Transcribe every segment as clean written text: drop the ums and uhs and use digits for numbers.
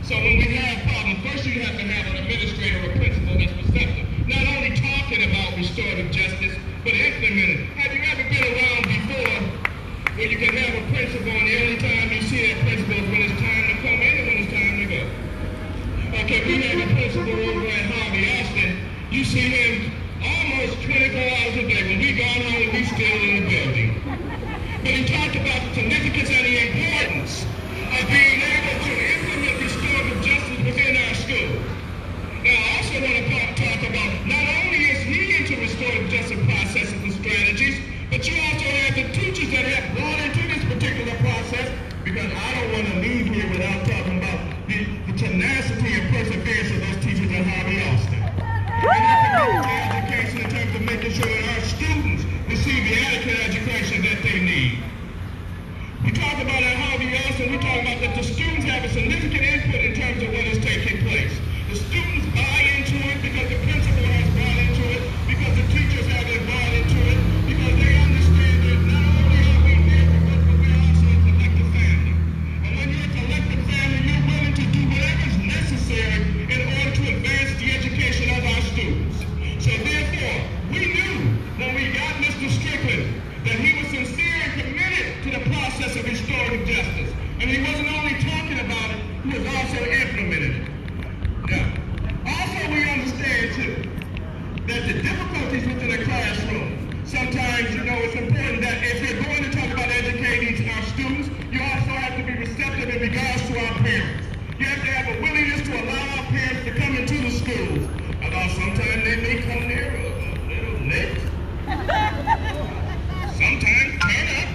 So when we have problems, first you have to have an administrator or principal that's receptive. Not only talking about restorative justice, but implementing it. Have you ever been around before where you can have a principal and the only time you see that principal is when it's time to come in and when it's time to go? Okay, we have a principal over at Harvey Austin. You see him almost 24 hours a day. When we gone home, he's still in the building. But he talked about the significance and the importance of being able to implement restorative justice within our school. Now, I also want to talk about not only is he into restorative justice processes and strategies, but you also have the teachers that have brought into this particular process, because I don't want to leave here without talking about the tenacity and perseverance of those teachers at Harvey Austin. Education in terms of making sure that our students receive the adequate education that they need. We talk about at Harvey Austin, we talk about that the students have a significant input in terms of what is taking place. The students buy into it because the principal has bought into it, because the teachers have bought into it, because they understand that not only are we there for work, but we're also a collective family. And when you're a collective family, you're willing to do whatever is necessary in order to advance the education of our students. So therefore, we knew when we got Mr. Strickland that he was sincere and committed to the process of restorative justice. And he wasn't only talking about it, he was also implementing it. Now, also we understand too, that the difficulties within a classroom, sometimes, it's important that if you're going to talk about educating our students, you also have to be receptive in regards to our parents. You have to have a willingness to allow our parents to come into the schools. Although sometimes they may come there a little late. Sometimes turn up.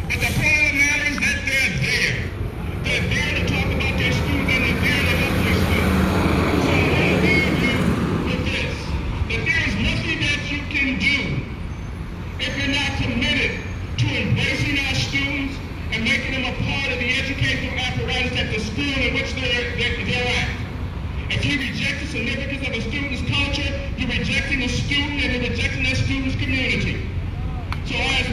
But the point of the matter is that they're there. They're there to talk about their students and they're there to help their students. So I want to leave you with this, that there is nothing that you can do if you're not committed to embracing our students and making them a part of the educational apparatus at the school in which they're at. If you reject the significance of a student's culture, you're rejecting the student and you're rejecting that student's community. So as I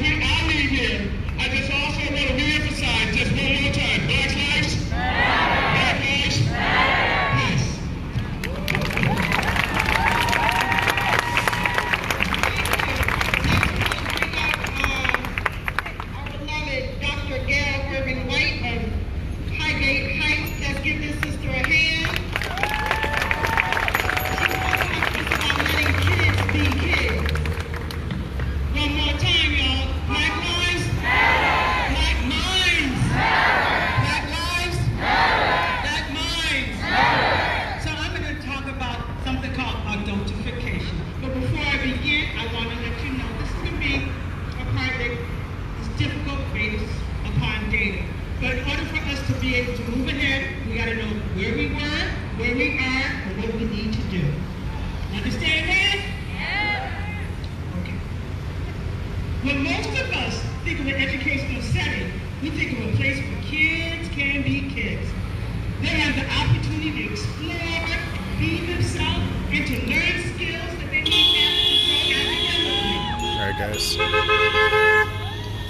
leave here, I just also want to reemphasize just one more time. Black lives? Black lives? Yes. Our beloved Dr. Gail Irving White of Highgate Heights. Let's give this sister a hand. It's about letting kids be kids. One more time, y'all. Black lives? Black minds? Black lives? Black minds? So I'm going to talk about something called adultification. But before I begin, I want to let you know this is going to be a part that is difficult based upon data. But in order for us to be able to move ahead, we got to know where we were, where we are, and what we need to do. Understand that? Okay. When most of us think of an educational setting, we think of a place where kids can be kids. They have the opportunity to explore, be themselves, and to learn skills that they need after to grow academically. Alright guys.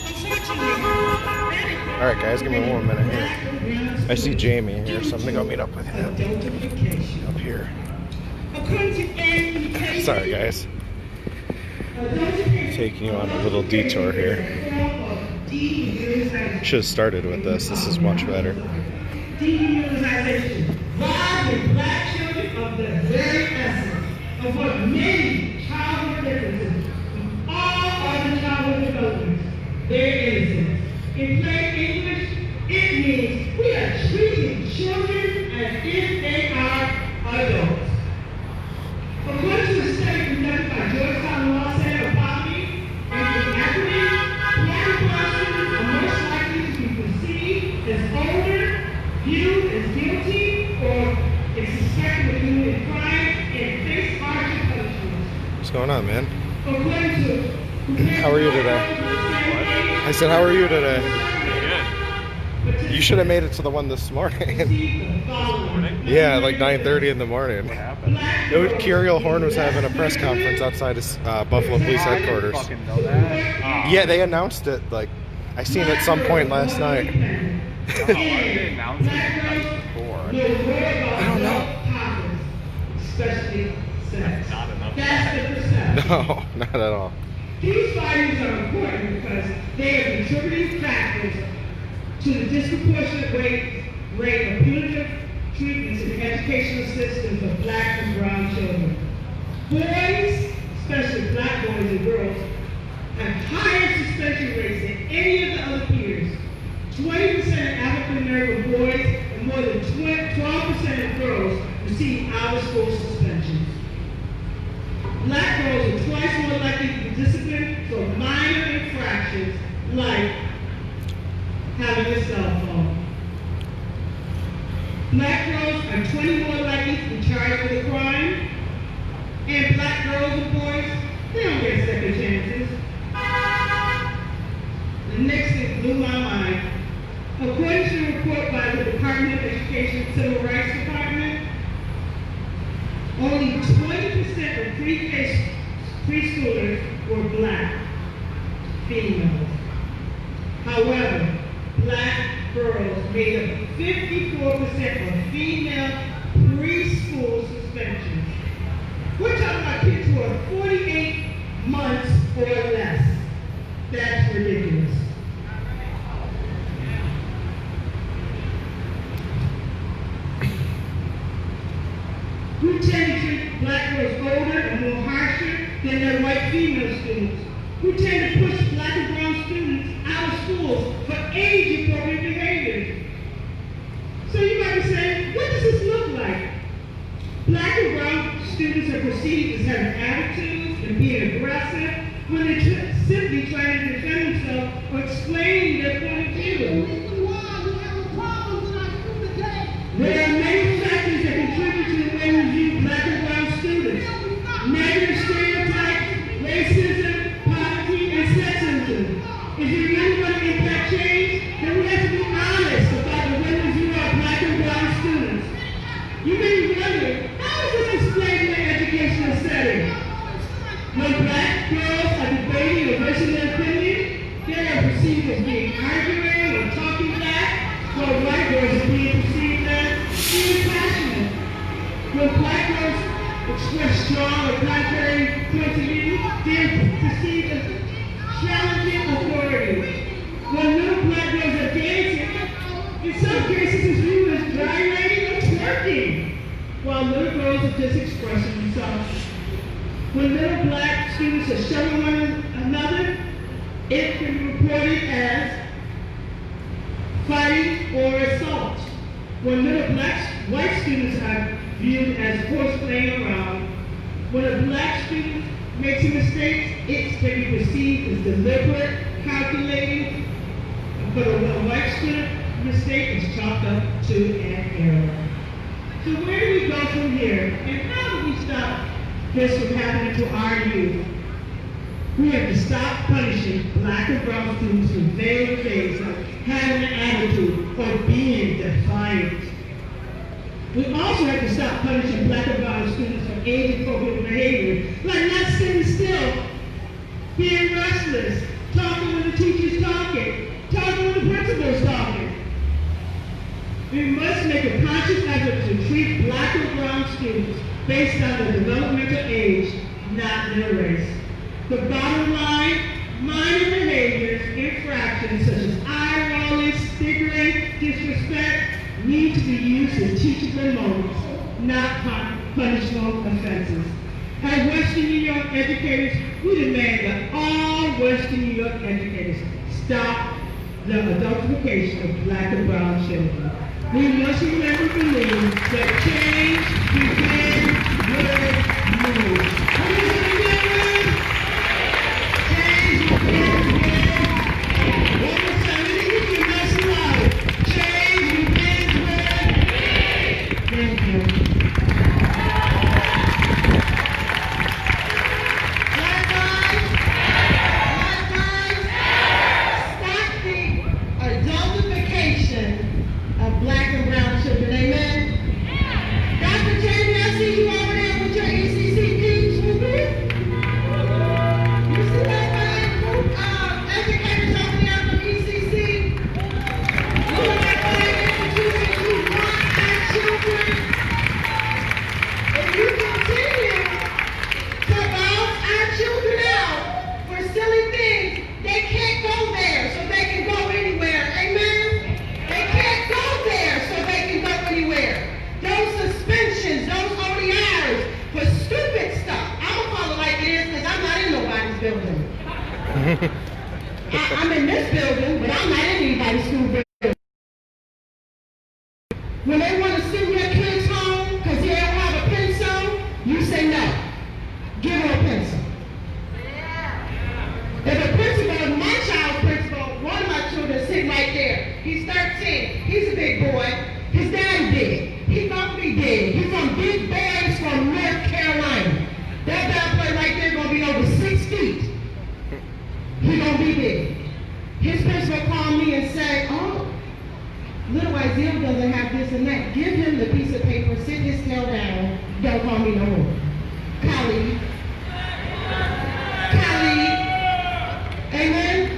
Unfortunately, Alright guys, give me 1 minute here. I see Jamie here, so I'm gonna go meet up with him. Up here. Sorry guys. Taking you on a little detour here. Should have started with this. This is much better. Dehumanization lies in black children of the very essence of what many childhood differences from all other childhood developments, their innocence. In plain English, it means we are treating children as if they are adults. According to a study conducted by Georgetown Law Center of Poverty and Inequity, black students are most likely to be perceived as older, viewed as guilty, or is suspected of committing crime and face harsher punishments. What's going on, man? According to How are you today? I said, how are you today? Good. You should have made it to the one this morning. Morning? Yeah, like 9:30 in the morning. What happened? Curiel Horn was having a press conference outside of Buffalo Police Headquarters. Fucking know that. Yeah, they announced it. I seen it at some point last night. Why did they announce it the night before? part. know more about I don't know. adult topics, especially sex. Not enough. That's the perception. No, not at all. These findings are important because they are contributing factors to the disproportionate rate of punitive treatments in the educational systems of black and brown children. Boys, especially black boys and girls, have higher suspension rates than any of the other peers. 20% of African American boys and more than 12% of girls receive out-of-school suspensions. Black girls are twice more likely to be disciplined for minor infractions like having a cell phone. Black girls are 20 more likely to be charged with a crime, and black girls and boys, they don't get second chances. The next thing blew my mind. According to a report by the Department of Education Civil Rights Department, only 20% of preschoolers were black females. However, black girls made up 54% of female preschool suspensions. We're talking about kids who are 48 months or less. That's ridiculous. We tend to treat black girls older and more harsher than their white female students. We tend to push black and brown students out of schools for age-appropriate behaviors. So you might be saying, what does this look like? Black and brown students are perceived as having attitudes and being aggressive when they're simply trying to defend themselves or explain their point of view. There are many factors that contribute to the way we view black and brown students. Negative stereotypes, racism, poverty, and sexism. If you really want to impact change, then we have to be honest about the way we view our black and brown students. You may wonder, how is this explained in the educational setting? When black girls are debating or voicing their opinion, they are perceived as being arguing or talking back, while white girls are being perceived as being passionate. When black girls express strong or contrary points of view, they are perceived as challenging authority. When little black girls are dancing, in some cases it's viewed as gyrating or twerking, while little girls are just expressing themselves. When little black students are shoving one another, it can be reported as fighting or assault. When little white students are viewed as horseplaying around, when a black student makes a mistake, it can be perceived as deliberate, calculating, but a white student mistake is chalked up to an error. So where do we go from here? And how do we stop this from happening to our youth? We have to stop punishing black and brown students for vague things like having an attitude or being defiant. We also have to stop punishing black and brown students for age-appropriate behavior, like not sitting still, being restless, talking when the teacher's talking when the principal's talking. We must make a conscious effort to treat black and brown students based on their developmental age, not their race. The bottom line, minor behaviors, infractions such as eye rolling, stickering, disrespect, need to be used as teachable moments, not punishable offenses. As Western New York educators, we demand that all Western New York educators stop the adultification of black and brown children. We must remember to believe that change begins with moves. What is it again? Change begins with, one more time, let me give you a nice slide. Change begins with, thank you. Black guys, stop the adultification of black and brown children, amen? Dr. I'm in this building, but I'm not in anybody's school building. When they want to send your kids home because they don't have a pencil, you say no. Give her a pencil. If a principal, my child's principal, one of my children sitting right there. He's 13. He's a big boy. His daddy big. He's gonna be big. He's from Big Bears from North Carolina. That bad boy right there gonna be over 6 feet. He gonna be big. His principal called me and said, "Oh, little Isaiah doesn't have this and that. Give him the piece of paper, sit his tail down, don't call me no more." Colleague. Amen?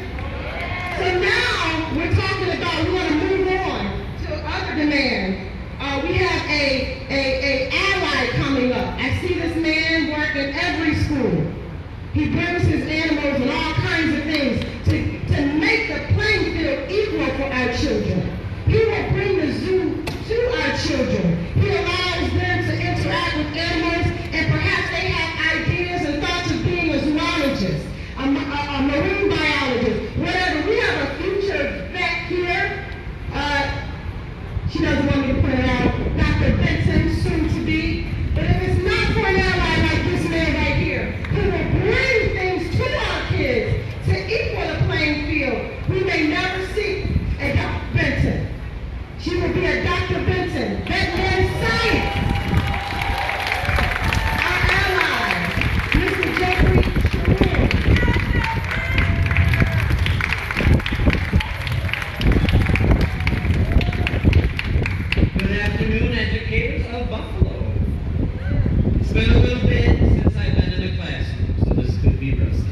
So now we're talking about, we want to move on to other demands. We have a ally coming up. I see this man work in every school. He brings his animals and all kinds of things to make the playing field equal for our children. He will bring the zoo to our children. He allows them to interact with animals, and perhaps they have ideas and thoughts of being a zoologist, a marine biologist, whatever. We have a future vet here. She doesn't want me to point it out. Dr. Benson, soon to be. But if it's not for an ally like this man right here, who will bring things to our kids to equal the playing field, we may never see a Dr. Benson. She will be a Dr. Benson, veterinary science. Our ally, Mr. Jeffrey Sharon. Good afternoon, educators of Buffalo. It's been a little bit since I've been in a classroom, so this could be rusty.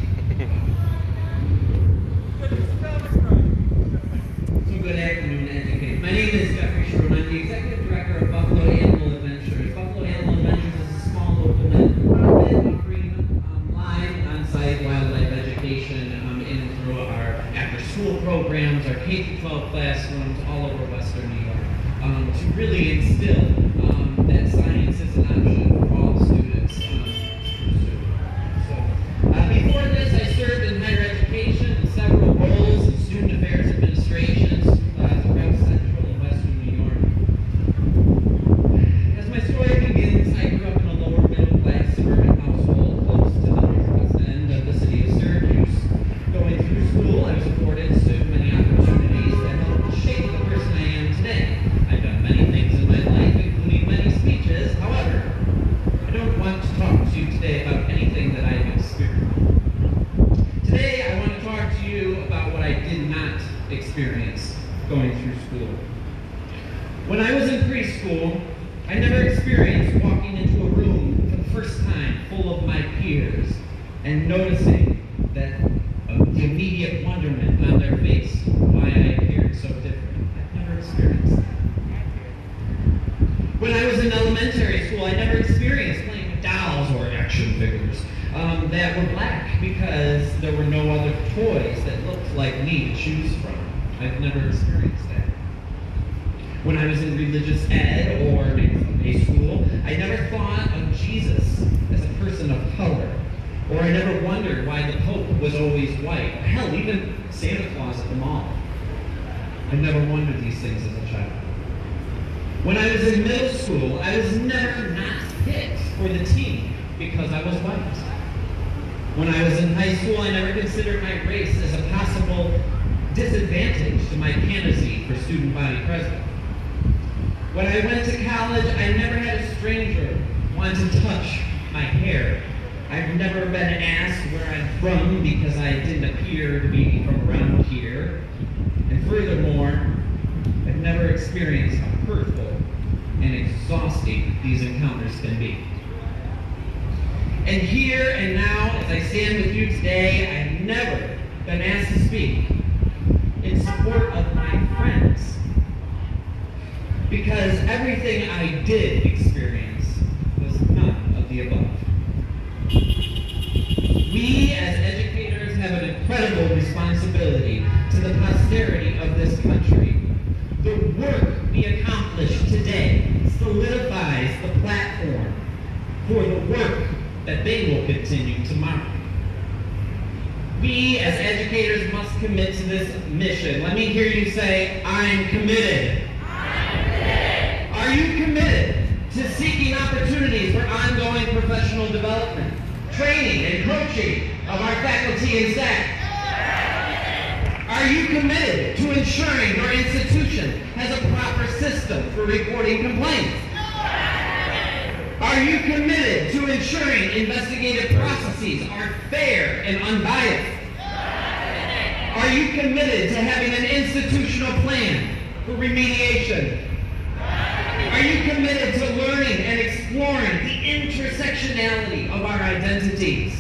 So good afternoon, educators. My name is Jeffrey Sharon. I'm the Executive Director of Buffalo Animal Adventures. Buffalo Animal Adventures is a small local nonprofit offering live and on-site wildlife education in and through our after-school programs, our K-12 classrooms all over Western New York. To really instill that science is an option for all students to pursue. So, before this, I served in higher education in several roles in student affairs administrations throughout Central and Western New York. As my story begins, I grew up in a lower middle class suburban household close to the northwest end of the city of Syracuse. Going through school, I was afforded so many opportunities that helped shape the person I am today. I've done many things in my life, including many speeches. However, I don't want to talk to you today about anything that I've experienced. Today, I want to talk to you about what I did not experience going through school. When I was in preschool, I never experienced walking into a room for the first time full of my peers and noticing that the immediate wonderment on their face why I appeared so different. I've never experienced that. When I was in elementary school, I never experienced playing with dolls or action figures that were black because there were no other toys that looked like me to choose from. I've never experienced that. When I was in religious ed or Sunday school, I never thought of Jesus as a person of color. Or I never wondered why the Pope was always white. Hell, even Santa Claus at the mall. I never wondered these things as a child. When I was in middle school, I was never not picked for the team because I was white. When I was in high school, I never considered my race as a possible disadvantage to my candidacy for student body president. When I went to college, I never had a stranger want to touch my hair. I've never been asked where I'm from because I didn't appear to be from around here. And furthermore, I've never experienced how hurtful and exhausting these encounters can be. And here and now, as I stand with you today, I've never been asked to speak in support of my friends because everything I did experience was none of the above. We as educators have an incredible responsibility to the posterity of this country. The work we accomplish today solidifies the platform for the work that they will continue tomorrow. We as educators must commit to this mission. Let me hear you say, I'm committed. I'm committed. Are you committed to seeking opportunities for ongoing professional development, training, and coaching of our faculty and staff? Are you committed to ensuring your institution has a proper system for reporting complaints? Are you committed to ensuring investigative processes are fair and unbiased? Are you committed to having an institutional plan for remediation? Are you committed to learning and exploring the intersectionality of our identities?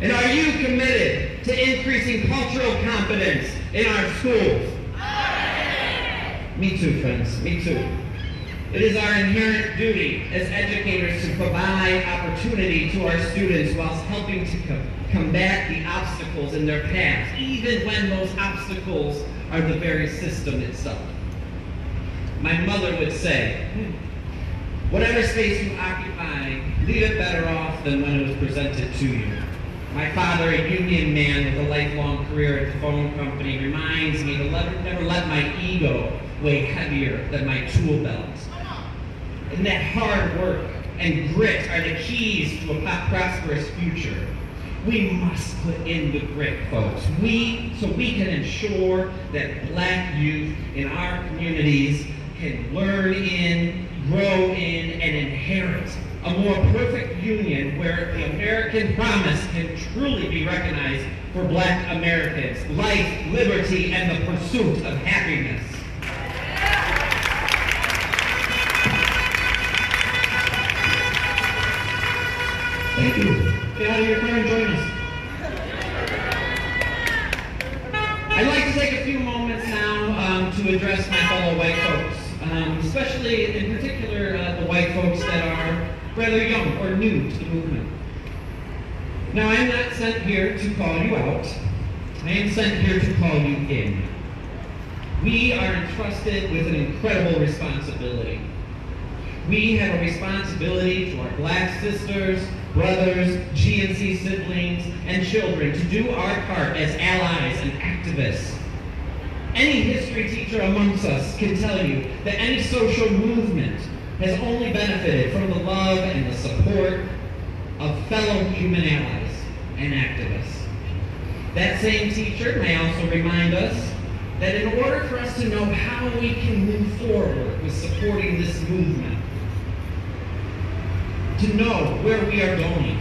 And are you committed to increasing cultural competence in our schools? Me too, friends, me too. It is our inherent duty as educators to provide opportunity to our students whilst helping to combat the obstacles in their paths, even when those obstacles are the very system itself. My mother would say, whatever space you occupy, leave it better off than when it was presented to you. My father, a union man with a lifelong career at the phone company, reminds me to never let my ego weigh heavier than my tool belt. And that hard work and grit are the keys to a prosperous future. We must put in the grit, folks. So we can ensure that Black youth in our communities can learn in, grow in, and inherit a more perfect union where the American promise can truly be recognized for Black Americans, life, liberty, and the pursuit of happiness. Thank you. Get out of your car and join us. I'd like to take a few moments now to address my fellow white folks, especially in particular the white folks that are rather young or new to the movement. Now, I'm not sent here to call you out. I am sent here to call you in. We are entrusted with an incredible responsibility. We have a responsibility to our Black sisters, brothers, GNC siblings, and children to do our part as allies and activists. Any history teacher amongst us can tell you that any social movement has only benefited from the love and the support of fellow human allies and activists. That same teacher may also remind us that in order for us to know how we can move forward with supporting this movement, to know where we are going,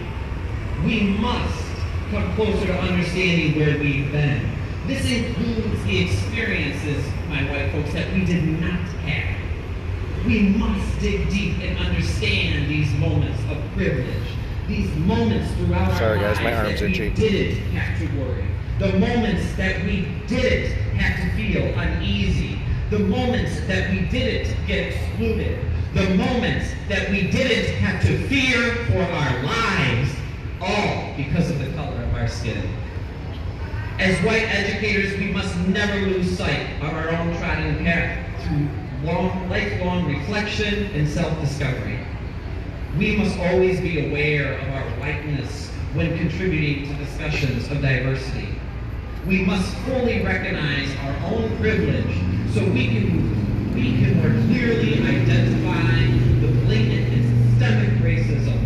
we must come closer to understanding where we've been. This includes the experiences, my white folks, that we did not have. We must dig deep and understand these moments of privilege, these moments throughout our lives my arms that we itchy. didn't have to worry, the moments that we didn't have to feel uneasy, the moments that we didn't get excluded, the moments that we didn't have to fear for our lives, all because of the color of our skin. As white educators, we must never lose sight of our own trodden path through lifelong reflection and self-discovery. We must always be aware of our whiteness when contributing to discussions of diversity. We must fully recognize our own privilege so we can more clearly identify the blatant and systemic racism,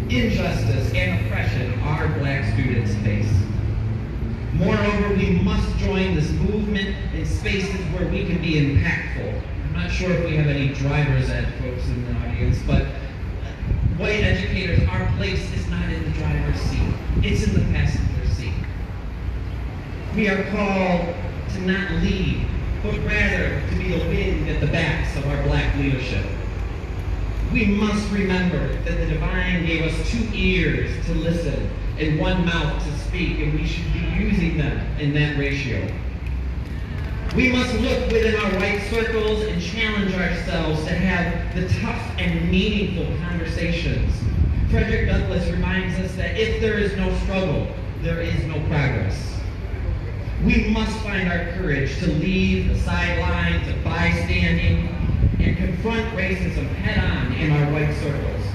injustice, and oppression our Black students face. Moreover, we must join this movement in spaces where we can be impactful. I'm not sure if we have any driver's ed folks in the audience, but white educators, our place is not in the driver's seat. It's in the passenger seat. We are called to not lead, but rather to be a wind at the backs of our Black leadership. We must remember that the divine gave us 2 ears to listen and 1 mouth to speak, and we should be using them in that ratio. We must look within our white circles and challenge ourselves to have the tough and meaningful conversations. Frederick Douglass reminds us that if there is no struggle, there is no progress. We must find our courage to leave the sidelines of bystanding and confront racism head-on in our white circles.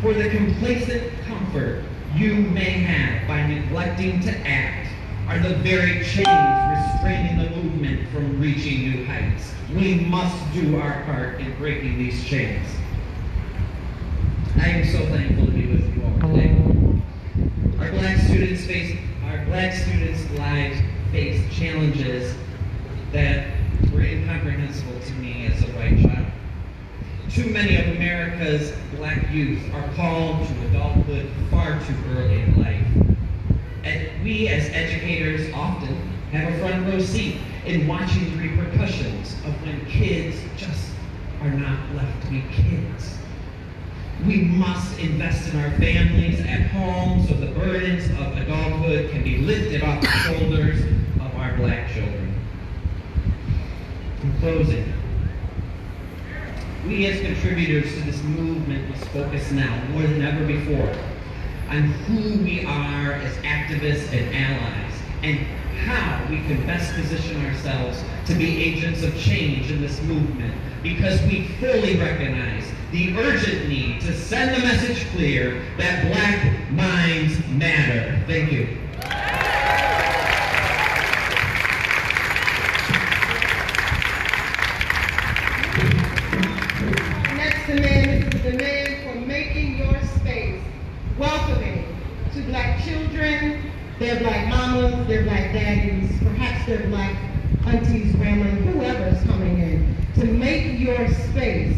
For the complacent comfort you may have by neglecting to act are the very chains restraining the movement from reaching new heights. We must do our part in breaking these chains. I am so thankful to be with you all today. Our black students' lives face challenges that were incomprehensible to me as a white child. Too many of America's black youth are called to adulthood far too early in life. And we as educators often have a front row seat in watching the repercussions of when kids just are not left to be kids. We must invest in our families at home so the burdens of adulthood can be lifted off the shoulders of our black children. In closing, we as contributors to this movement must focus now more than ever before on who we are as activists and allies and how we can best position ourselves to be agents of change in this movement, because we fully recognize the urgent need to send the message clear that black minds matter. Thank you. Next demand is the demand for making your space welcoming to black children, their black mamas, their black daddies, perhaps their black aunties, grandmas, whoever's coming in, to make your space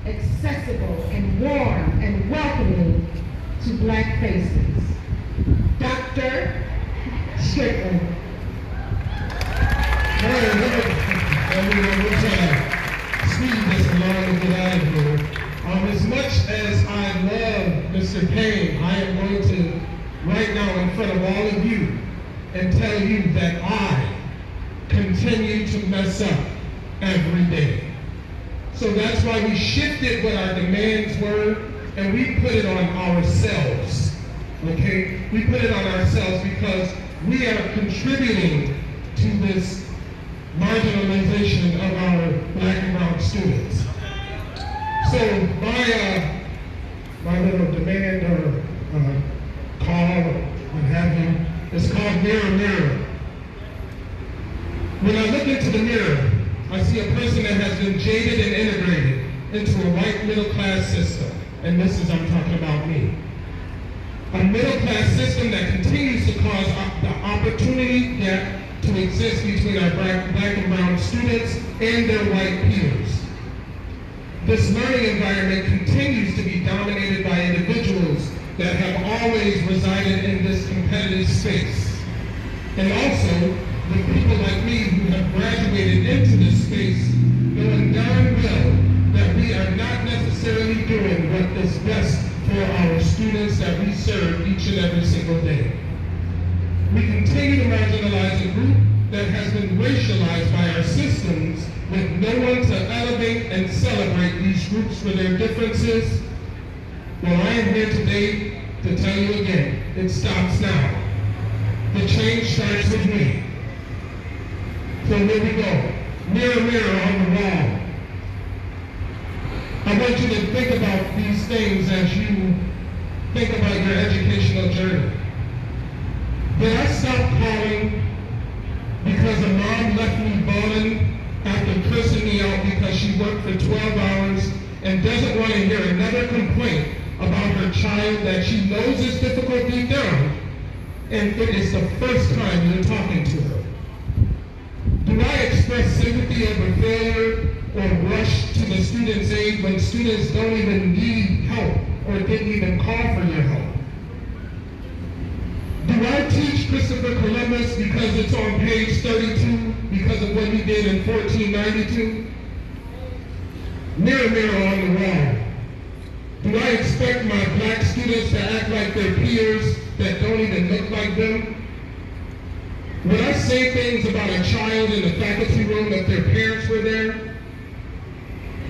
accessible and warm and welcoming to black faces. Dr. Strickland. Everyone, we're trying to speed this along and get out of here. As much as I love Mr. Payne, I am going to, right now in front of all of you, and tell you that I continue to mess up every day. So that's why we shifted what our demands were, and we put it on ourselves, okay? We put it on ourselves because we are contributing to this marginalization of our black and brown students. So my little demand or call or what have you is called Mirror Mirror. When I look into the mirror, I see a person that has been jaded and integrated into a white middle class system. And this is, I'm talking about me. A middle class system that continues to cause the opportunity gap to exist between our black and brown students and their white peers. This learning environment continues to be dominated by individuals that have always resided in this competitive space. And also, the people like me who have graduated into this space knowing darn well that we are not necessarily doing what is best for our students that we serve each and every single day. We continue to marginalize a group that has been racialized by our systems with no one to elevate and celebrate these groups for their differences. Well, I am here today to tell you again, it stops now. The change starts with me. So here we go. Mirror, mirror on the wall. I want you to think about these things as you think about your educational journey. Did I stop calling because a mom left me bawling after cursing me out because she worked for 12 hours and doesn't want to hear another complaint about her child that she knows is difficult deep down, and it is the first time you're talking to her? Do I express sympathy over failure or rush to the student's aid when students don't even need help or didn't even call for your help? Do I teach Christopher Columbus because it's on page 32 because of what he did in 1492? Mirror, mirror on the wall. Do I expect my black students to act like their peers that don't even look like them? When I say things about a child in the faculty room if their parents were there,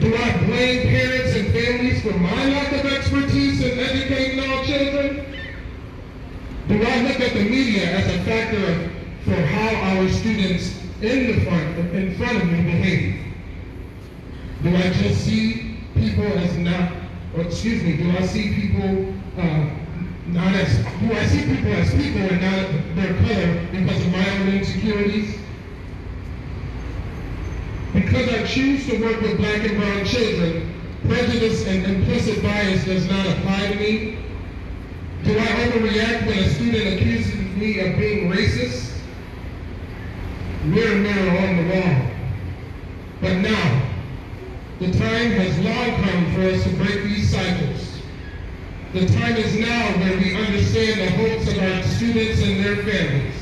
do I blame parents and families for my lack of expertise in educating our children? Do I look at the media as a factor for how our students in front of me behave? Do I just see people as do I see people Not as, do I see people as people and not their color because of my own insecurities? Because I choose to work with black and brown children, prejudice and implicit bias does not apply to me. Do I overreact when a student accuses me of being racist? Mirror, mirror on the wall. But now, the time has long come for us to break these cycles. The time is now where we understand the hopes of our students and their families.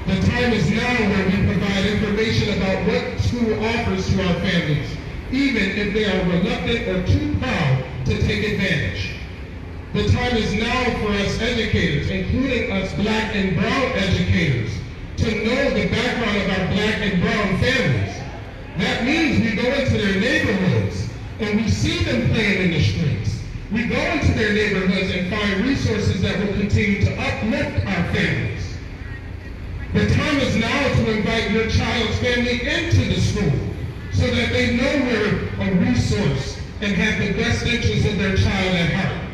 The time is now where we provide information about what school offers to our families, even if they are reluctant or too proud to take advantage. The time is now for us educators, including us black and brown educators, to know the background of our black and brown families. That means we go into their neighborhoods and we see them playing in the streets. We go into their neighborhoods and find resources that will continue to uplift our families. The time is now to invite your child's family into the school so that they know we're a resource and have the best interests of their child at heart.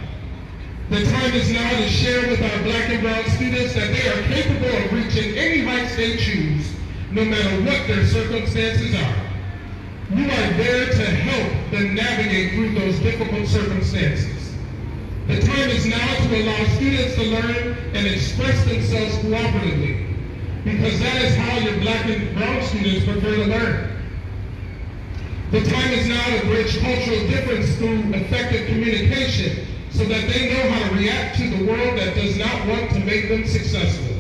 The time is now to share with our black and brown students that they are capable of reaching any heights they choose, no matter what their circumstances are. You are there to help them navigate through those difficult circumstances. The time is now to allow students to learn and express themselves cooperatively, because that is how your black and brown students prefer to learn. The time is now to bridge cultural difference through effective communication so that they know how to react to the world that does not want to make them successful.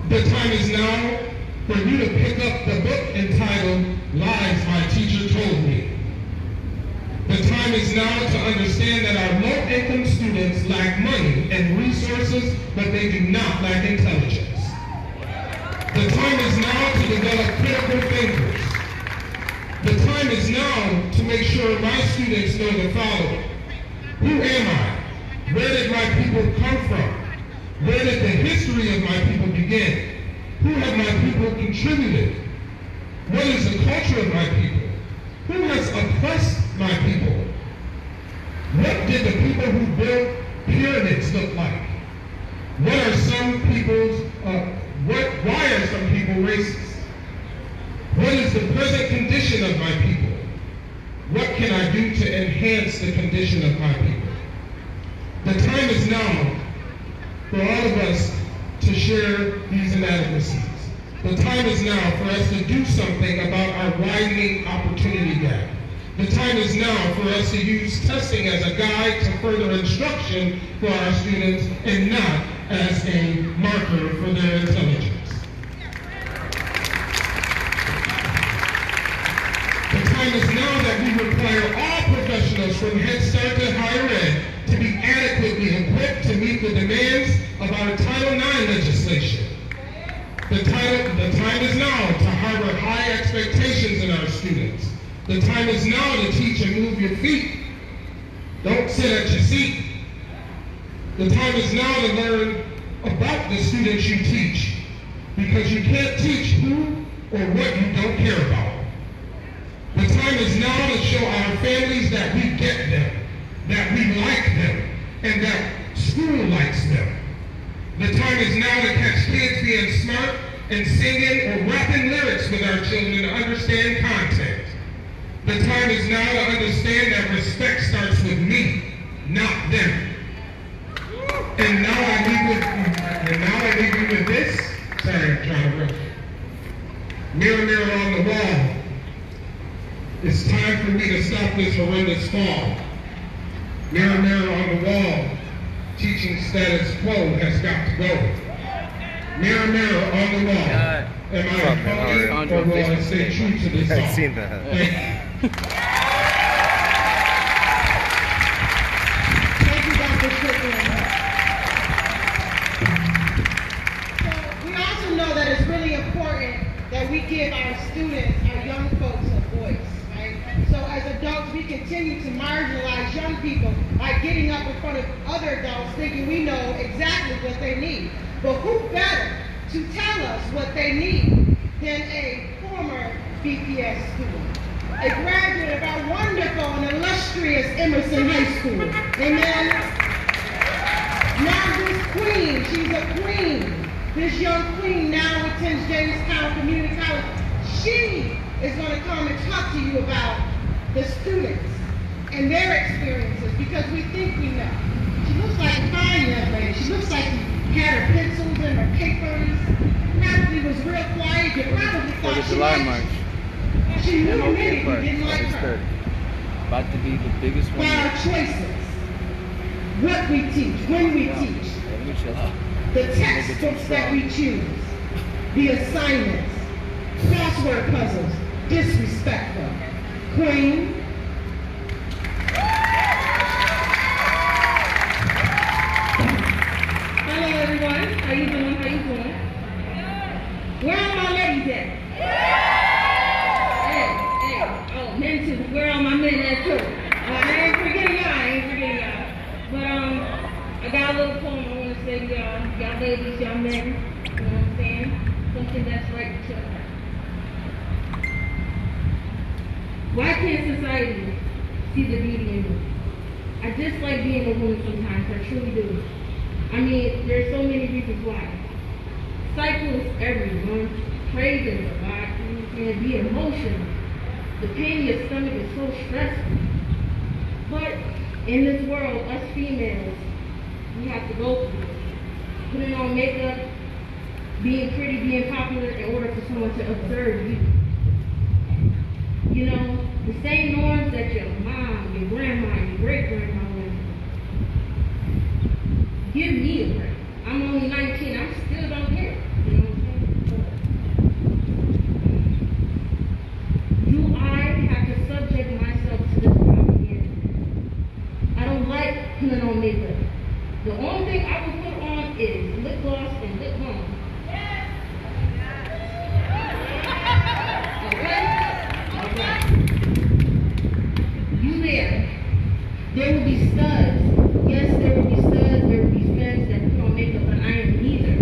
The time is now for you to pick up the book entitled Lies My Teacher Told Me. The time is now to understand that our low-income students lack money and resources, but they do not lack intelligence. The time is now to develop critical thinkers. The time is now to make sure my students know the following. Who am I? Where did my people come from? Where did the history of my people begin? Who have my people contributed? What is the culture of my people? Who has oppressed my people? What did the people who built pyramids look like? What are some people's, why are some people racist? What is the present condition of my people? What can I do to enhance the condition of my people? The time is now for all of us to share these inadequacies. The time is now for us to do something about our widening opportunity gap. The time is now for us to use testing as a guide to further instruction for our students and not as a marker for their intelligence. The time is now that we require all professionals from Head Start to higher ed to be adequately equipped to meet the demands of our Title IX legislation. The time is now to harbor high expectations in our students. The time is now to teach and move your feet. Don't sit at your seat. The time is now to learn about the students you teach, because you can't teach who or what you don't care about. The time is now to show our families that we get them, that we like them, and that school likes them. The time is now to catch kids being smart and singing or rapping lyrics with our children to understand content. The time is now to understand that respect starts with me, not them. And now I leave you with this. Sorry, I'm trying to rush. Mirror, mirror on the wall. It's time for me to stop this horrendous fall. Mirror, mirror on the wall. Teaching status quo has got to go. Mirror, mirror on the wall. Am I funny or will I stay true to this song? I've seen that. Thank you, Dr. Strickland. So we also know that it's really important that we give our students, our young folks, a voice, right? So as adults, we continue to marginalize young people by getting up in front of other adults thinking we know exactly what they need. But who better to tell us what they need than a former BPS student, a graduate of our wonderful and illustrious Emerson High School. Amen. Now this queen, she's a queen. This young queen now attends Jamestown Community College. She is going to come and talk to you about the students and their experiences because we think we know. She looks like a fine young lady. She looks like she had her pencils and her papers. Probably was real quiet. You probably For thought the she July liked March. you. She knew Okay, many who first, didn't like August her. 3rd. About to be the biggest one By our yet. choices, what we teach, when we teach, Let me chill out. the textbooks that we choose, the assignments, crossword puzzles, disrespectful. Queen. Hello everyone, how you doing, how you doing? Where are my ladies at? Hey, oh, men too, where are my men at too? I ain't forgetting y'all, But I got a little poem I want to say to y'all ladies, y'all men, you know what I'm saying? Something that's right to y'all. Why can't society see the beauty in me? I dislike being a woman sometimes, I truly do. I mean, there's so many reasons why. Cycles everyone, craving a lot, and be emotional. The pain in your stomach is so stressful. But in this world, us females, we have to go through it. Putting on makeup, being pretty, being popular in order for someone to observe you. You know, the same norms that your mom, your grandma, your great-grandma went through. Give me a break. I'm only 19, I still don't care. You know what I'm saying? Do I have to subject myself to this propaganda? I don't like putting on makeup. The only thing I will put on is lip gloss and lip balm. You there. There will be studs. Yes, there will be studs, there will be fans that put on makeup, but I am neither.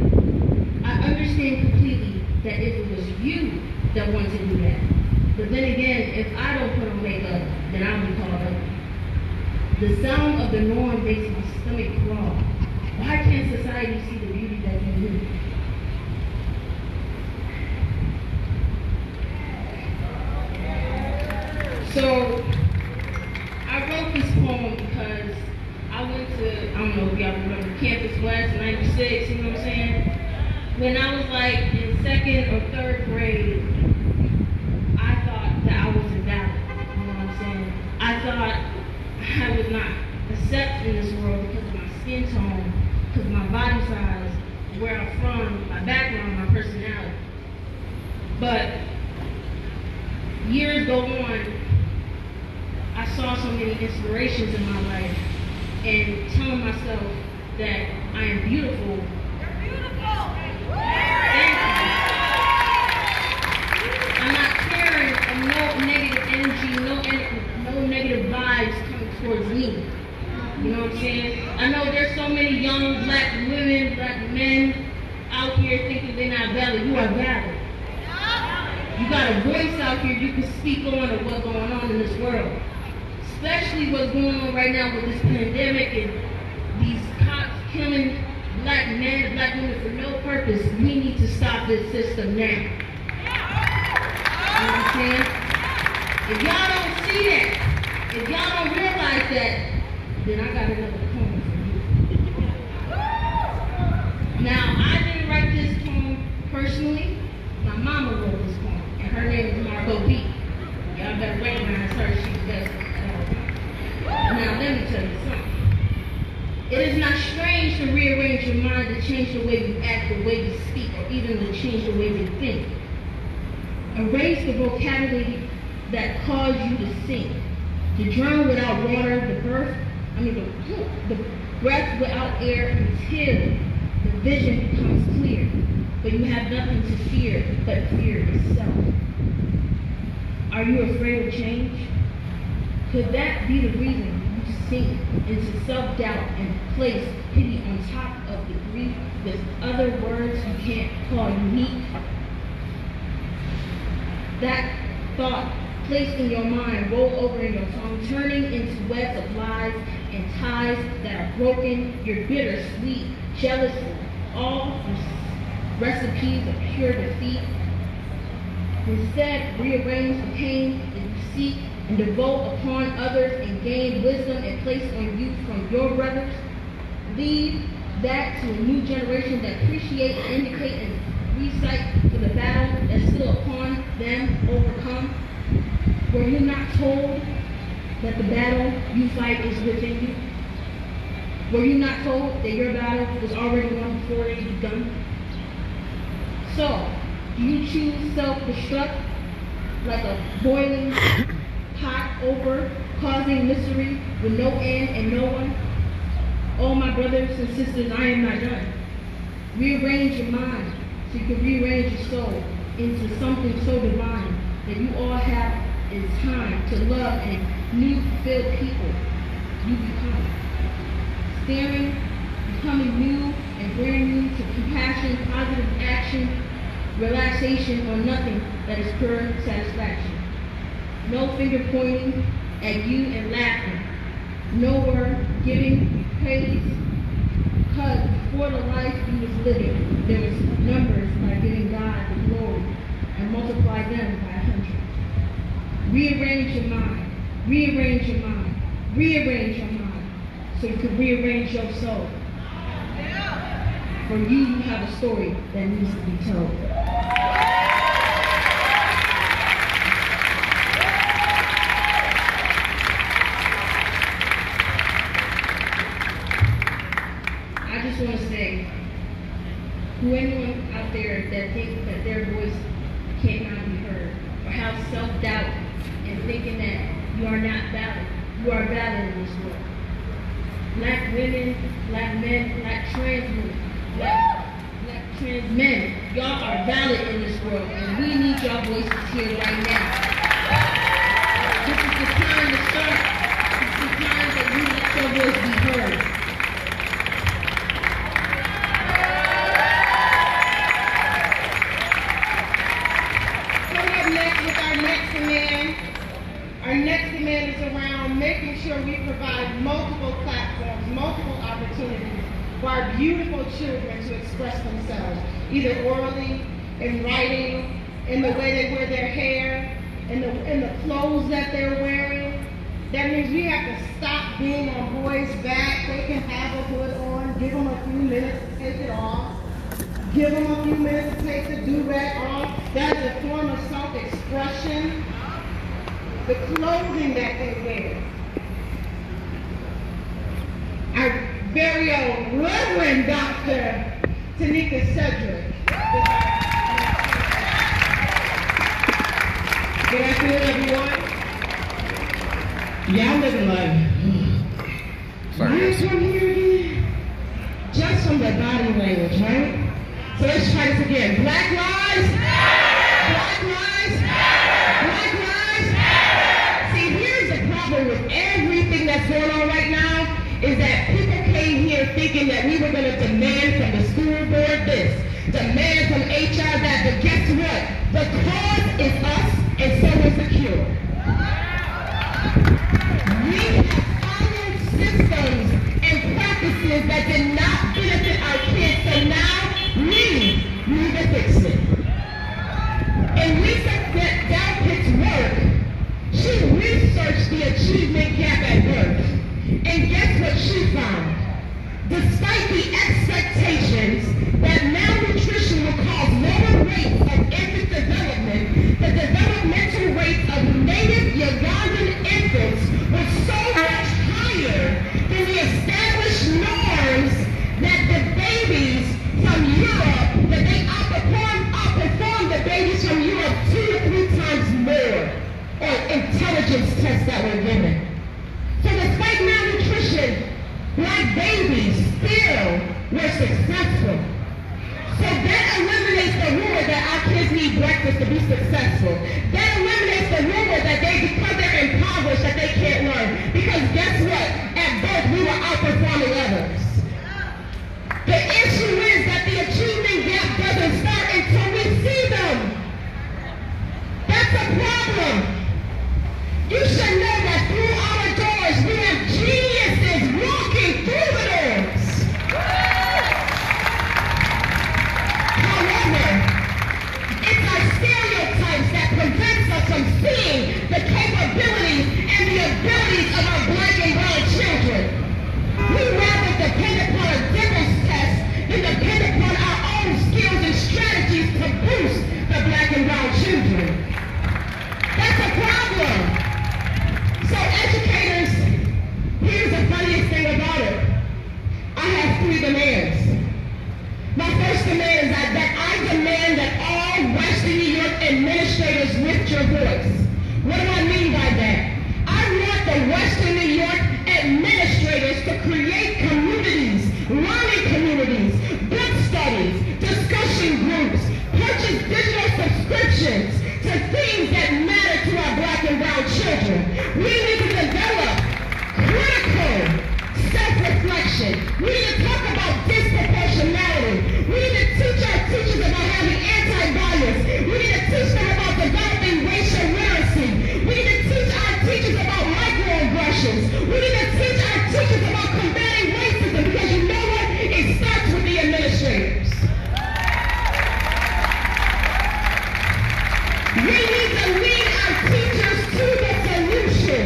I understand completely that if it was you that wanted to do that. But then again, if I don't put on makeup, then I'll be called up. The sound of the norm makes my stomach crawl. Why can't society see the beauty that's in me? So, I wrote this poem because I went to, I don't know if y'all remember Campus West, 96, you know what I'm saying? When I was like in 2nd or 3rd grade, I thought that I was invalid, you know what I'm saying? I thought I was not accepted in this world because of my skin tone, because of my body size, where I'm from, my background, my personality. But years go on, I saw so many inspirations in my life and telling myself that I am beautiful. You're beautiful! Thank you. I'm not caring of no negative energy, no negative vibes coming towards me. You know what I'm saying? I know there's so many young black women, black men out here thinking they're not valid. You are valid. You got a voice out here you can speak on of what's going on in this world. Especially what's going on right now with this pandemic and these cops killing black men and black women for no purpose. We need to stop this system now. You know what I'm saying? If y'all don't see that, if y'all don't realize that, then I got another poem for you. Now, I didn't write this poem personally. My mama wrote this poem, and her name is Margot B. Y'all better recognize her. She's best. Now, let me tell you something. It is not strange to rearrange your mind to change the way you act, the way you speak, or even to change the way you think. Erase the vocabulary that caused you to sink, to drown without water, the breath without air until the vision becomes clear. But you have nothing to fear but fear itself. Are you afraid of change? Could that be the reason you sink into self-doubt and place pity on top of the grief with other words you can't call unique? That thought placed in your mind roll over in your tongue, turning into webs of lies and ties that are broken. You're bitter, sweet, jealous, all recipes of pure defeat. Instead, rearrange the pain that you seek and devote upon others and gain wisdom and place on you from your brothers. Leave that to a new generation that appreciate, indicate, and recite for the battle that's still upon them overcome. Were you not told that the battle you fight is within you? Were you not told that your battle was already won before it begun? So, do you choose self-destruct like a boiling pot over, causing misery with no end and no one? Oh, my brothers and sisters, I am not done. Rearrange your mind so you can rearrange your soul into something so divine that you all have is time to love and new fulfilled people you become. Becoming new and brand new to compassion, positive action, relaxation, or nothing that is pure satisfaction. No finger pointing at you and laughing. No word giving praise, because before the life you was living, there was numbers by giving God the glory and multiply them by 100. Rearrange your mind, rearrange your mind, rearrange your mind, so you can rearrange your soul. For you have a story that needs to be told. I just want to say, who anyone out there that thinks that their voice cannot be heard, or have self-doubt and thinking that you are not valid, you are valid in this world. Black women, black men, black trans women, black trans men, y'all are valid in this world, and we need your voices here right now. This is the time to start. This is the time that you let your voice be heard. Our next demand is around making sure we provide multiple platforms, multiple opportunities for our beautiful children to express themselves, either orally, in writing, in the way they wear their hair, in the clothes that they're wearing. That means we have to stop being on boys' back. They can have a hood on, give them a few minutes to take it off. Give them a few minutes to take the do-rag off. That is a form of self-expression. The clothing that they wear. Our very own Reverend Dr. Tanika Cedric. Good afternoon, everyone. Y'all living like, last one here again? Just from the body language, right? So let's try this again. Black lives. Black lives. Black lives. See, here's the problem with everything that's going on right now, is that people came here thinking that we were going to demand from the school board this, demand from HR that, but guess what? The cause is us, and so is the cure. We have followed systems and practices that did not benefit our kids, so now we need to fix it. And Lisa Dalpitt's work, she researched the achievement gap at birth. And guess what she found? Despite the expectations that malnutrition will cause lower rates of infant development, the developmental rates of native Ugandan infants were so much higher than the established norms that the babies from Europe, that they outperform the babies from Europe 2 to 3 times more on intelligence tests that were given. So despite malnutrition, black babies still were successful. So that eliminates the rumor that our kids need breakfast to be successful. That eliminates the rumor that because they're impoverished, that they can't learn. Because guess what? At birth, we were outperforming others. The issue is that the achievement gap doesn't start until we see them. That's a problem. You should know that through our doors, we have geniuses have three demands. My first demand is that I demand that all Western New York administrators lift your voice. What do I mean by that? I want the Western New York administrators to create communities, learning communities, book studies, discussion groups, purchase digital subscriptions to things that matter to our black and brown children. We need to develop critical self-reflection. We need to talk about disproportionality. We need to teach our teachers about having anti-bias. We need to teach them about developing racial literacy. We need to teach our teachers about microaggressions. We need to teach our teachers about combating racism, because you know what? It starts with the administrators. We need to lead our teachers to the solution.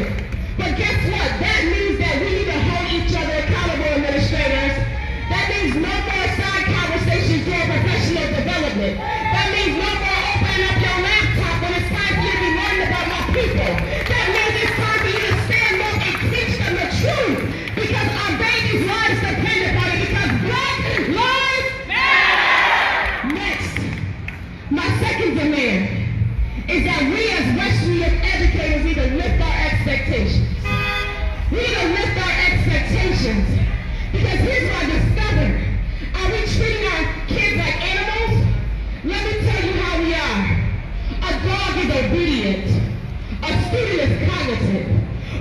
But guess what? That means that we need to hold each other accountable, administrators. That means no more side conversations during professional development. That means no more opening up your laptop when it's time for you to be learning about my people. That means it's time for you to stand up and teach them the truth, because our babies' lives depend upon it, because black lives matter. Next, my second demand is that we as Western New York educators need to lift our expectations. We need to lift our expectations, because here's what I discovered. Are we treating our kids like animals? Let me tell you how we are. A dog is obedient. A student is cognitive.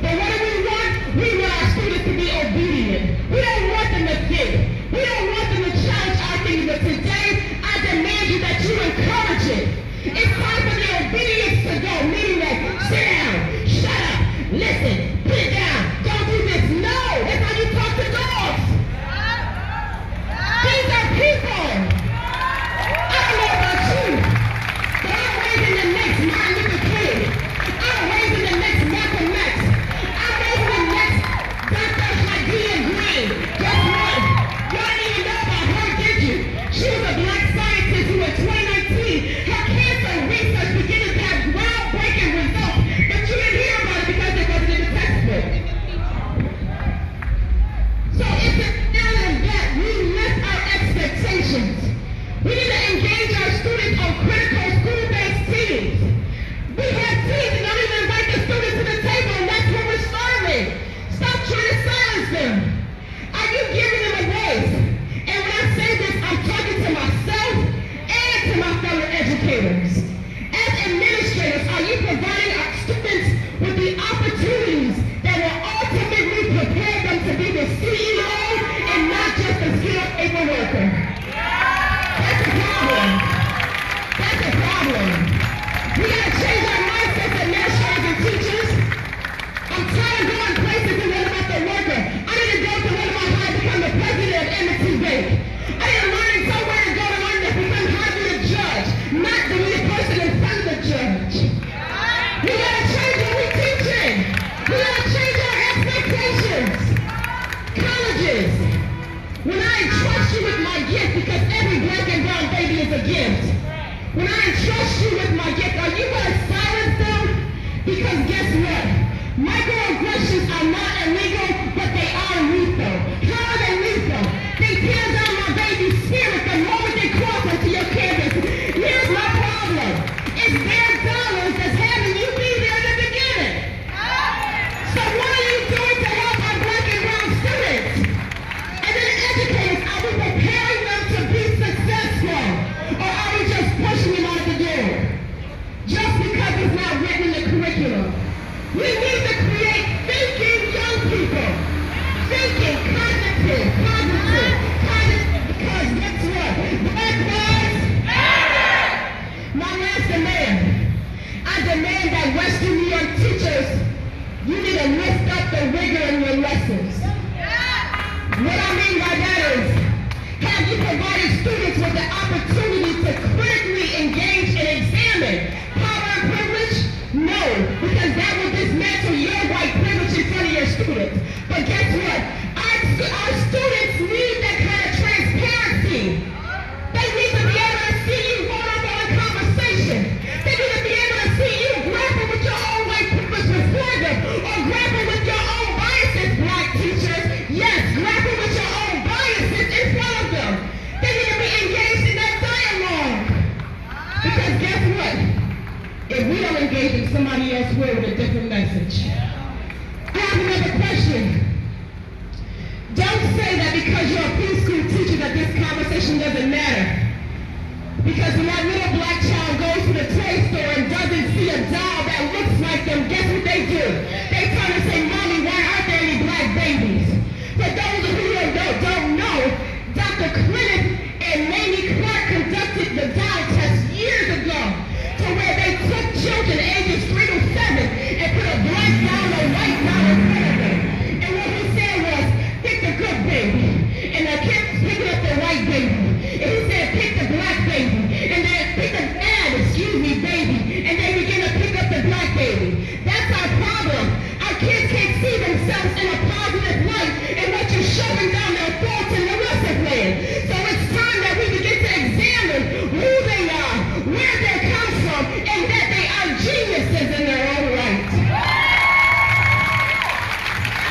But what do we want? We want our students to be obedient. We don't want them to think. We don't want them to challenge our thinking. But today, I demand you that you encourage it. It's time for the obedience to go, meaning that sit down, shut up, listen, put it down, don't do this. No, that's how you talk to dogs. These are people. I don't know about you, but I'm raising the next Martin Luther King. I'm raising the next Malcolm X. I'm raising the next Dr. Hadia Green. Guess what? Y'all didn't even know about her, did you? She was a black scientist who in 2019, her cancer research began to have groundbreaking results, but you didn't hear about it because it wasn't in the textbook. So it's imperative that we lift our expectations. We need to engage our students on critical school-based teams. We have teams that don't even invite the students to the table, and that's what we're starving. Stop trying to silence them. Are you giving them a voice? And when I say this, I'm talking to myself and to my fellow educators. As administrators, are you providing our students with the opportunities that will ultimately prepare them to be the CEO and not just a skilled paper worker? That's a problem. That's a problem. We gotta change our mindsets, administrators and teachers. I'm tired of going places and learning about the worker. I need to go to one of my highs to become the president of M&T Bank. I need to learn somewhere to go to learn to become how to be a judge, not to be the person in front of the judge. We gotta change what we're teaching. We gotta change our expectations. Colleges, when I entrust you with my gift, because every black and brown baby is a gift. When I entrust you with my gift, are you gonna silence them? Because guess what? Microaggressions are not illegal, but they are lethal. How are they lethal? They tear down my baby's spirit the moment they cross onto your campus. Here's my problem. It's their dollars that's having you be there in the beginning. So what are you doing to help our black and brown students? And then educators, are we preparing them to be successful? Or are we just pushing them out the door? Just because it's not written in the curriculum. We need to create thinking young people. Thinking cognitive, because guess what? Black lives matter. My last demand. I demand that Western New York teachers, you need to lift up the rigor in your lessons. What I mean by that is, have you provided students with the opportunity to critically engage and examine power and privilege? No, because that will dismantle your white privilege in front of your students. But guess what? Our students need that kind of transparency. They need to be able to see you vulnerable in conversation. They need to be able to see you grapple with your own white privilege before them, or grapple with your own biases, black teachers. Yes, grapple with your own biases engaging somebody elsewhere with a different message. I have another question. Don't say that because you're a preschool teacher that this conversation doesn't matter. Because when that little black child goes to the toy store and doesn't see a doll that looks like them, guess what they do? They turn and say, Mommy, why aren't there any black babies? For those of you who don't know, Dr. Clinton and Mamie Clark conducted the doll test years ago to where they took children ages 3 to 7 and put a black doll or white doll in front of them. And what he said was, pick the good baby. And the kids picking up the white baby. And he said, pick the black baby. And then pick the baby. And they begin to pick up the black baby. That's our problem. Our kids can't see themselves in a positive light. And what you're shoving down their throats in the rest of land. So it's time that we begin to examine who they are, where they come from, and that they are geniuses in their own right.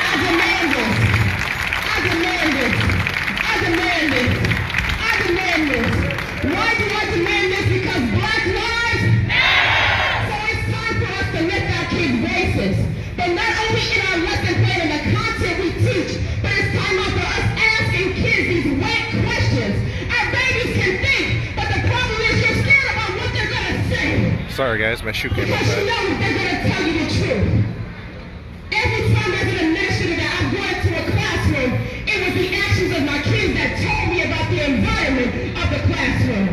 I demand this. I demand this. I demand this. I demand this. Why do I demand this? Because black lives matter. So it's time for us to lift our kids' voices. But not only in our lesson plan and the content we teach, but it's time out for us asking kids these wet questions. Our babies can think, but the problem is you're scared about what they're going to say. Sorry guys, my shoe came Because you outside. know that they're going to tell you the truth. Every time there's an administrator that I've gone into a classroom, it was the actions of my kids that told me about the environment of the classroom.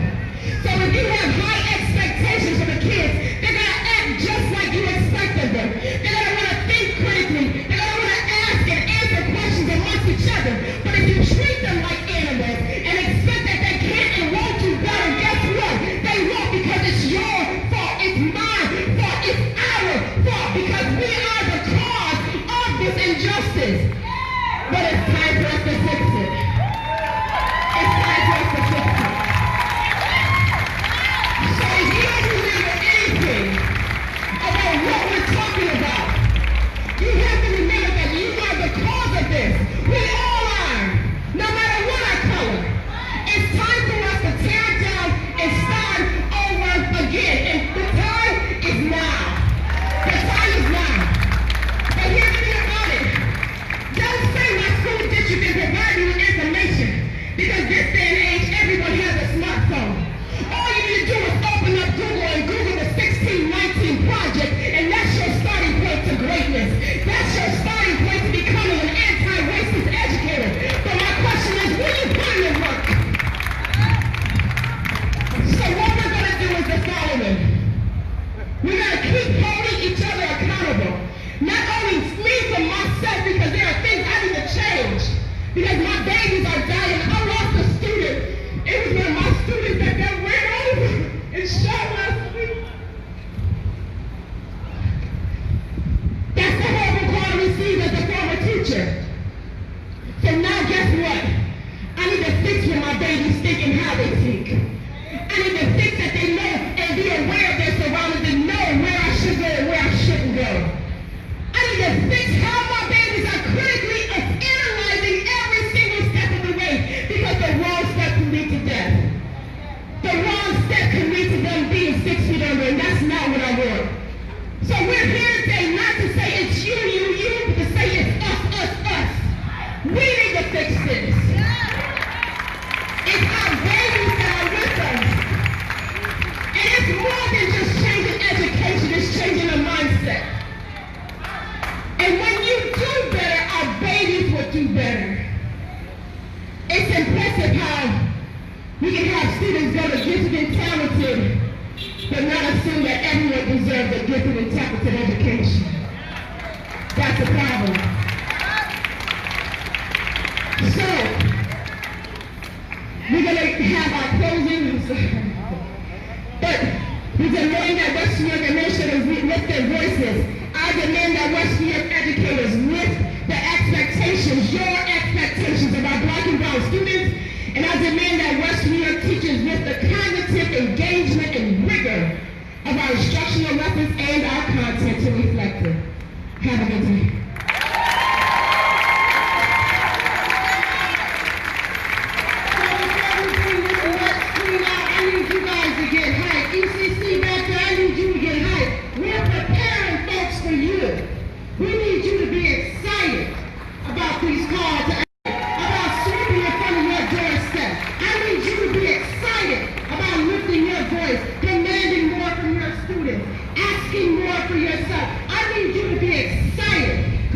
So if you have high expectations for the kids, they're going to act just like you expected them. They're going to want to think critically. They're going to want to ask and answer questions amongst each other. But if you treat them like animals and expect that they can't and won't do better, guess what? They won't, because it's your fault. It's my fault. It's our fault, because we are the cause of this injustice. But it's time for us to fix it. It's time for us to fix it. So if you don't remember anything about what we're talking about, you have to remember that you are the cause of this. We all are, no matter what our color. It's time for us to tear down and start over again. And the time is now. The time is now. But here's the thing about it. Don't say my school district can provide you with information, because this day and age, everyone has a smartphone. All you need to do is open up Google and Google the 1619 project, and that's your starting point to greatness. That's your starting point to becoming an anti-racist educator. But my question is, will you put in the work? So what we're going to do is the following. We're going to keep holding each other accountable. Not only me for myself, because there are things I need to change. Because my babies are dying. I lost a student. It was one of my students that got ran over and shot last week. That's the horrible call to receive as a former teacher. So now guess what? I need to fix what my babies think and how they think. I need to fix that they know and be aware of their surroundings and know where I should go and where I shouldn't go. I need to fix how my babies are critically analyzing every single step of the way, because the wrong step can lead to death. The wrong step can lead to them being 6 feet under, and that's not what I want. So we're here today not to say it's you, but to say it's us. We need to fix this. It's our babies that are with us. And it's more than just changing education, it's changing a mindset. And when you do better, our babies will do better. It's impressive how we can have students go to gifted and talented, but not assume that everyone deserves a gifted and talented education. That's the problem. So, we're going to have our closing. But we demand that West New York administrators lift their voices. I demand that West New York educators lift the expectations, your expectations of our black and brown students. And I demand that West New York teachers lift the cognitive engagement and rigor of our instructional methods and our content to reflect it. Have a good day. I need you guys to get hyped. ECC back there, I need you to get hyped.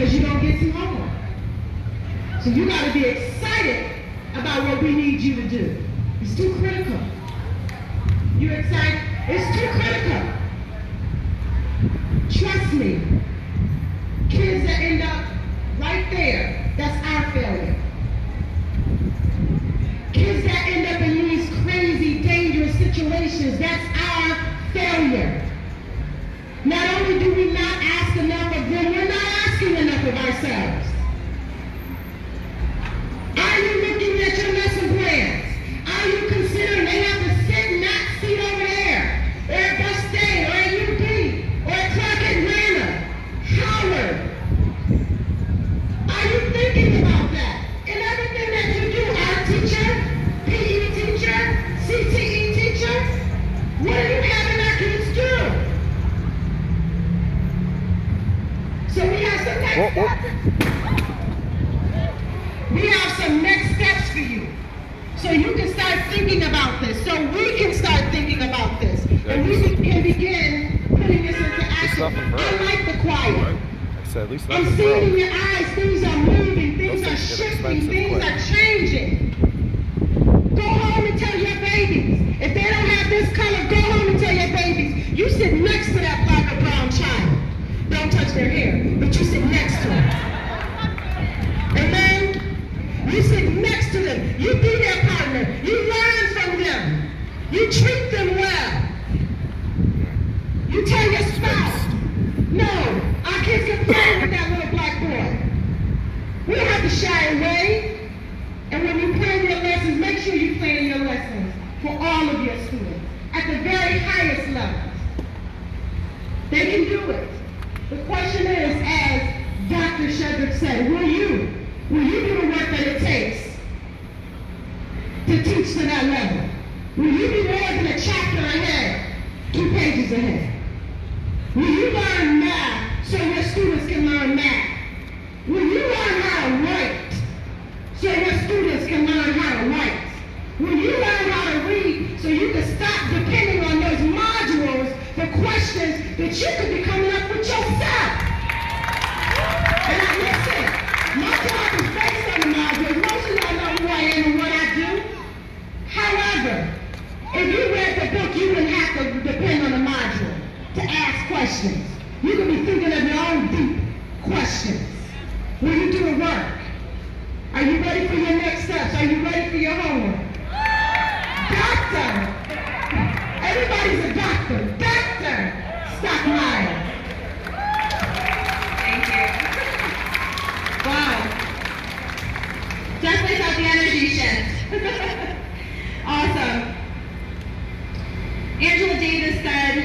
because you don't get some homework. So you got to be excited about what we need you to do. It's too critical. You excited? It's too critical. Trust me. Kids that end up right there, that's our failure. Kids that end up in these crazy, dangerous situations, that's our failure. Not only do we not ask enough of them, we're not asking enough of ourselves. Are you looking at your lesson plans? Are you considering they have to sit in that seat over there? Or at Bustay, or at UP, or at Clark Atlanta, Howard? Are you thinking about that? In everything that you do, art teacher, PE teacher, CTE teacher, what are you having our kids do? So we have some next steps. We have some next steps for you. So you can start thinking about this. So we can start thinking about this. And we can begin putting this into action. I like the choir. I said, at least I'm nothing seeing in broke. your eyes, things are moving, things Those are things get shifting, expensive things quick. are changing. Go home and tell your babies. If they don't have this color, go home and tell your babies. You sit next to that black or brown child. Don't touch their hair, but you sit next to them. Amen? You sit next to them. You be their partner. You learn from them. You treat them well. You tell your spouse, no, our kids can play with that little black boy. We don't have to shy away. And when you plan your lessons, make sure you plan your lessons for all of your students at the very highest levels. They can do it. The question is, as Dr. Shedrick said, will you do the work that it takes to teach to that level? Will you be more than a chapter ahead, 2 pages ahead? Will you learn math so your students can learn math? Will you learn how to write so your students can learn how to write? Will you learn how to read so you can stop depending on those modules for questions that you could be coming up with yourself? And I listen, my job is based on the modules. Most of y'all know who I am and what I do. However, if you read the book, you wouldn't have to depend on the module to ask questions. You can be thinking of your own deep questions. Will you do the work? Are you ready for your next steps? Are you ready for your homework? Doctor! Everybody's a doctor. Doctor! Stockmeyer. Thank you. Wow. Definitely felt the energy shift. Awesome. Angela Davis said,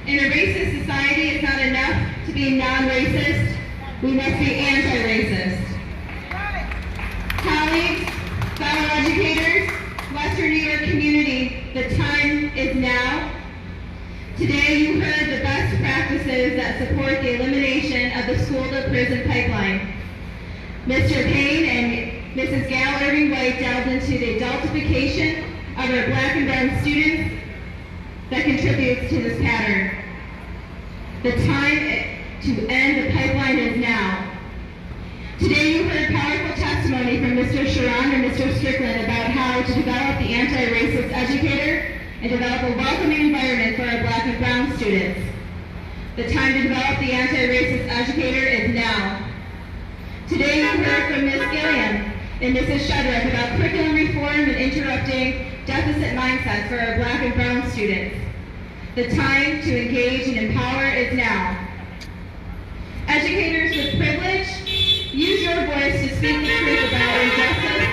in a racist society, it's not enough to be non-racist. We must be anti-racist. Colleagues, fellow educators, Western New York community, the time is now. Today you heard the best practices that support the elimination of the school-to-prison pipeline. Mr. Payne and Mrs. Gal Irving White delved into the adultification of our black and brown students that contributes to this pattern. The time to end the pipeline is now. Today you heard powerful testimony from Mr. Sharon and Mr. Strickland about how to develop the anti-racist educator and develop a welcoming environment for our black and brown students. The time to develop the anti-racist educator is now. Today you heard from Ms. Gilliam and Mrs. Shedrick about curriculum reform and interrupting deficit mindsets for our black and brown students. The time to engage and empower is now. Educators with privilege, use your voice to speak the truth about injustice.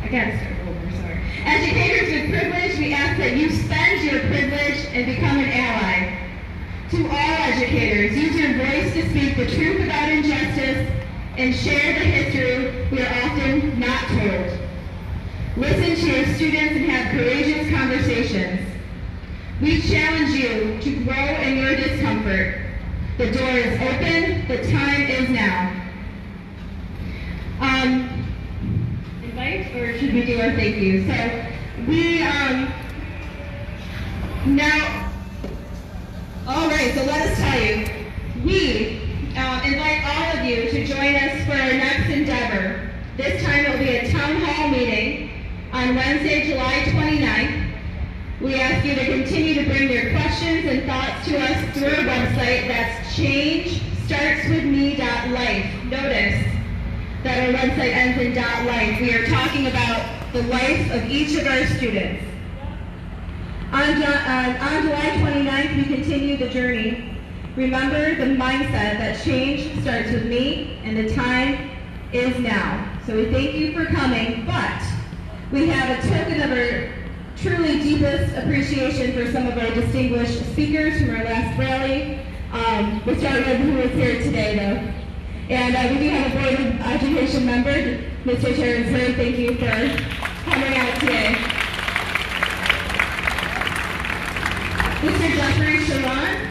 I gotta start over, sorry. Educators with privilege, we ask that you spend your privilege and become an ally. To all educators, use your voice to speak the truth about injustice and share the history we are often not told. Listen to your students and have courageous conversations. We challenge you to grow in your discomfort. The door is open, the time is now. Invite, or should we do our thank you? So, we, now, all right, so let us tell you, be a town hall meeting on Wednesday, July 29th. We ask you to continue to bring your questions and thoughts to us through our website. That's changestartswithme.life. Notice that our website ends in .life. We are talking about the life of each of our students. On July 29th, we continue the journey. Remember the mindset that change starts with me, and the time is now. So we thank you for coming, but we have a token of our truly deepest appreciation for some of our distinguished speakers from our last rally. We'll start with who is here today, though. And we do have a Board of Education member, Mr. Terrence Hurd. Thank you for coming out today. Mr. Jeffrey Sharon.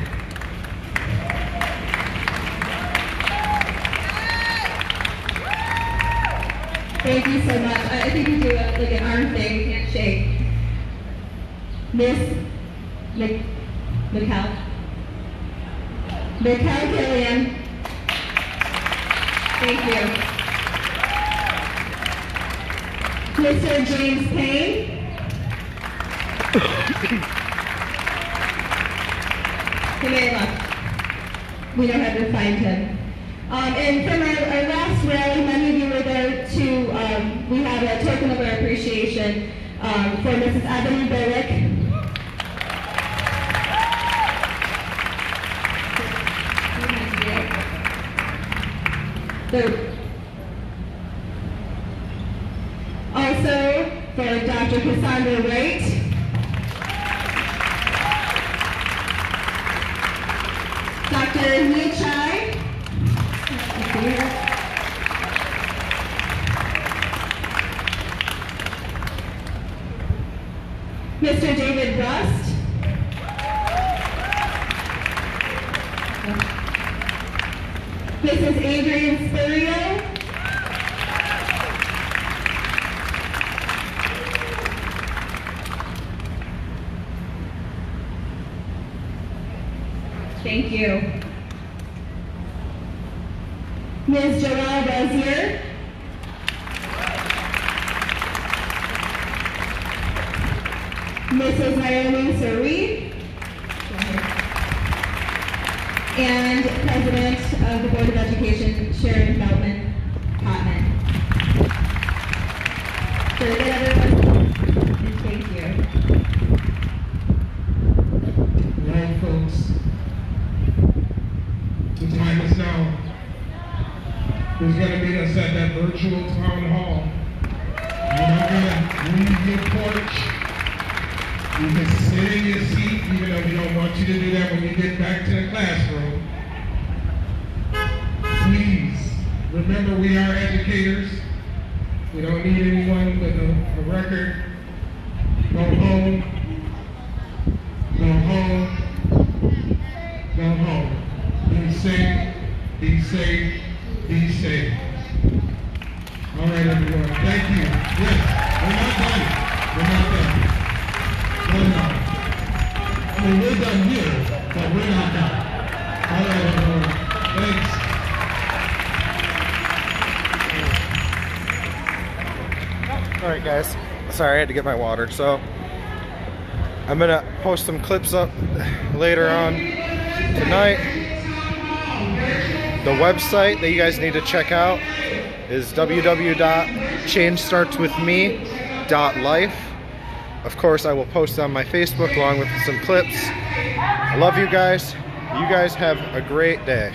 Thank you so much. I think we do like an arm thing, we can't shake. Miss Mikkel Killian. Thank you. Mr. James Payne. He may have left. We don't have to find him. And from our last rally, many of you were there too. We have a token of our appreciation for Mrs. Ebony Billick. Also for Dr. Cassandra Wright. Dr. Nichai. Mr. David Rust. Mrs. Adrian Spurio. Thank you. Ms. Joelle Rozier. Mrs. Naomi Suri. And President of the Board of Education, Sharon Feldman Cotman. So good, everyone, and thank you. All right, folks. The time is now. Who's going to meet us at that virtual town hall? You're not going to leave your porch. You can sit in your seat, even though we don't want you to do that when you get back to the classroom. Please, remember we are educators. We don't need anyone with a record. Go home. Go home. Go home. Be safe. Be safe. Be safe. All right, everyone. Thank you. Yes, we're not done. We're not done. We're not. I mean, we're done here, but we're not done. All right, everyone. Thanks. All right, guys. Sorry, I had to get my water. So I'm gonna post some clips up later on tonight. The website that you guys need to check out is www.changestartswithme.life. Of course, I will post on my Facebook along with some clips. I love you guys. You guys have a great day.